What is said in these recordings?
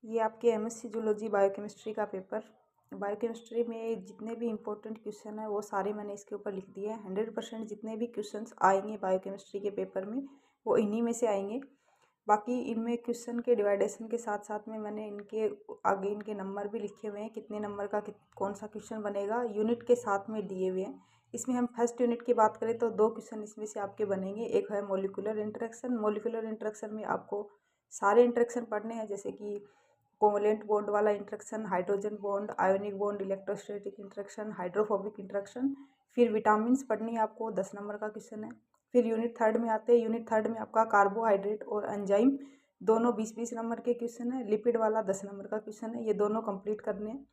ये आपके MSc zoology biochemistry का पेपर। बायोकेमिस्ट्री में जितने भी इम्पोर्टेंट क्वेश्चन है वो सारे मैंने इसके ऊपर लिख दिए हैं। 100% जितने भी क्वेश्चंस आएंगे बायोकेमिस्ट्री के पेपर में वो इन्हीं में से आएंगे। बाकी इनमें क्वेश्चन के डिवाइडेशन के साथ साथ में मैंने इनके आगे इनके नंबर भी लिखे हुए हैं, कितने नंबर का कौन सा क्वेश्चन बनेगा, यूनिट के साथ में दिए हुए हैं। इसमें हम फर्स्ट यूनिट की बात करें तो 2 क्वेश्चन इसमें से आपके बनेंगे। एक है मोलिकुलर इंटरेक्शन। मोलिकुलर इंटरेक्शन में आपको सारे इंटरेक्शन पढ़ने हैं, जैसे कि कोवलेंट बॉन्ड वाला interaction, hydrogen bond, ionic bond, electrostatic interaction, hydrophobic interaction. फिर विटामिन्स पढ़नी है आपको, 10 नंबर का क्वेश्चन है। फिर यूनिट थर्ड में आते हैं। यूनिट थर्ड में आपका कार्बोहाइड्रेट और एंजाइम दोनों 20-20 नंबर के क्वेश्चन है। लिपिड वाला 10 नंबर का क्वेश्चन है। ये दोनों कंप्लीट करने हैं।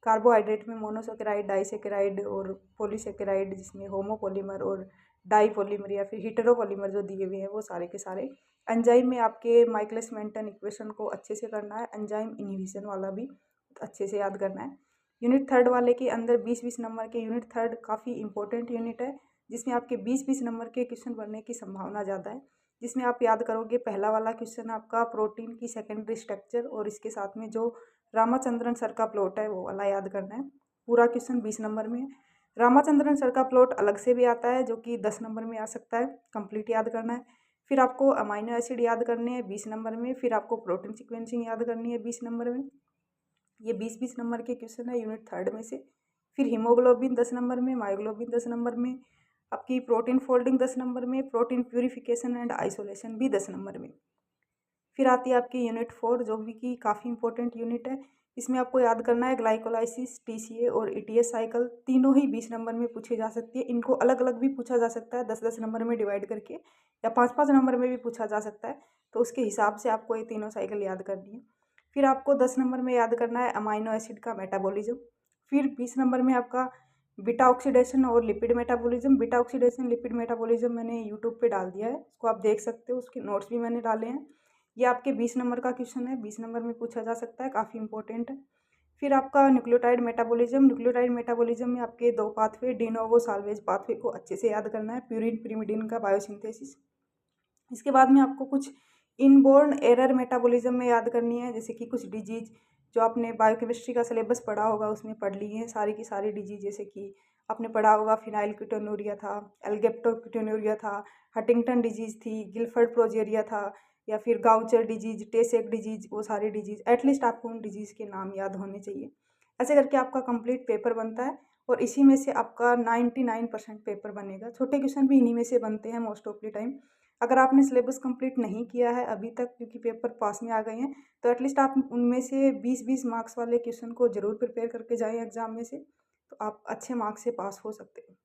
कार्बोहाइड्रेट में मोनोसेकेराइड, डाइसेकेराइड और पॉलीसेकेराइड, जिसमें होमोपॉलीमर और डाईपॉलीमर या फिर हेटेरोपॉलीमर जो दिए हुए हैं वो सारे के सारे। एंजाइम में आपके माइकलिस मेंटन इक्वेशन को अच्छे से करना है। एंजाइम इनहिबिशन वाला भी अच्छे से याद करना है। यूनिट थर्ड वाले के अंदर 20-20 नंबर के यूनिट थर्ड काफ़ी इंपॉर्टेंट यूनिट है, जिसमें आपके 20-20 नंबर के क्वेश्चन बनने की संभावना ज़्यादा है। जिसमें आप याद करोगे, पहला वाला क्वेश्चन आपका प्रोटीन की सेकेंडरी स्ट्रक्चर और इसके साथ में जो रामाचंद्रन सर का प्लॉट है वो वाला याद करना है। पूरा क्वेश्चन 20 नंबर में है। रामाचंद्रन सर का प्लॉट अलग से भी आता है जो कि 10 नंबर में आ सकता है, कंप्लीट याद करना है। फिर आपको अमाइनो एसिड याद करने हैं 20 नंबर में। फिर आपको प्रोटीन सीक्वेंसिंग याद करनी है 20 नंबर में। ये 20-20 नंबर के क्वेश्चन है यूनिट थर्ड में से। फिर हीमोग्लोबिन 10 नंबर में, मायोग्लोबिन 10 नंबर में, आपकी प्रोटीन फोल्डिंग 10 नंबर में, प्रोटीन प्यूरिफिकेशन एंड आइसोलेशन भी 10 नंबर में। फिर आती है आपकी यूनिट 4, जो भी कि काफ़ी इंपॉर्टेंट यूनिट है। इसमें आपको याद करना है ग्लाइकोलाइसिस, टीसीए और ईटीएस साइकिल, तीनों ही 20 नंबर में पूछी जा सकती है। इनको अलग अलग भी पूछा जा सकता है 10-10 नंबर में डिवाइड करके, या 5-5 नंबर में भी पूछा जा सकता है। तो उसके हिसाब से आपको ये तीनों साइकिल याद करनी है। फिर आपको 10 नंबर में याद करना है अमाइनो एसिड का मेटाबॉलिज्म। फिर 20 नंबर में आपका बीटा ऑक्सीडेशन और lipid metabolism. Beta oxidation lipid metabolism मैंने यूट्यूब पे डाल दिया है, उसको आप देख सकते हो, उसके नोट्स भी मैंने डाले हैं। ये आपके 20 नंबर का क्वेश्चन है, 20 नंबर में पूछा जा सकता है, काफ़ी इंपॉर्टेंट है। फिर आपका न्यूक्लियोटाइड मेटाबॉलिज्म। न्यूक्लियोटाइड मेटाबॉलिज्म में आपके 2 pathway, de novo salvage pathway को अच्छे से याद करना है, प्यूरिन पिरिमिडिन का बायोसिंथेसिस। इसके बाद में आपको कुछ इनबोर्न एरर मेटाबॉलिज्म में याद करनी है, जैसे कि कुछ डिजीज जो आपने बायोकेमिस्ट्री का सिलेबस पढ़ा होगा उसमें पढ़ ली है सारी की सारी डिजीज। जैसे कि आपने पढ़ा होगा फिनाइल कीटोन्यूरिया था, एल्गेप्टोकीटोन्यूरिया था, हंटिंगटन डिजीज थी, गिलफर्ड प्रोजेरिया था, या फिर गाउचर डिजीज, टेसेक डिजीज, वो सारी डिजीज एटलीस्ट आपको उन डिजीज के नाम याद होने चाहिए। ऐसे करके आपका कंप्लीट पेपर बनता है और इसी में से आपका 99% पेपर बनेगा। छोटे क्वेश्चन भी इन्हीं में से बनते हैं मोस्ट ऑफ द टाइम। अगर आपने सिलेबस कंप्लीट नहीं किया है अभी तक, क्योंकि पेपर पास में आ गए हैं, तो एटलीस्ट आप उनमें से 20-20 मार्क्स वाले क्वेश्चन को ज़रूर प्रिपेयर करके जाएं एग्ज़ाम में से, तो आप अच्छे मार्क्स से पास हो सकते हो।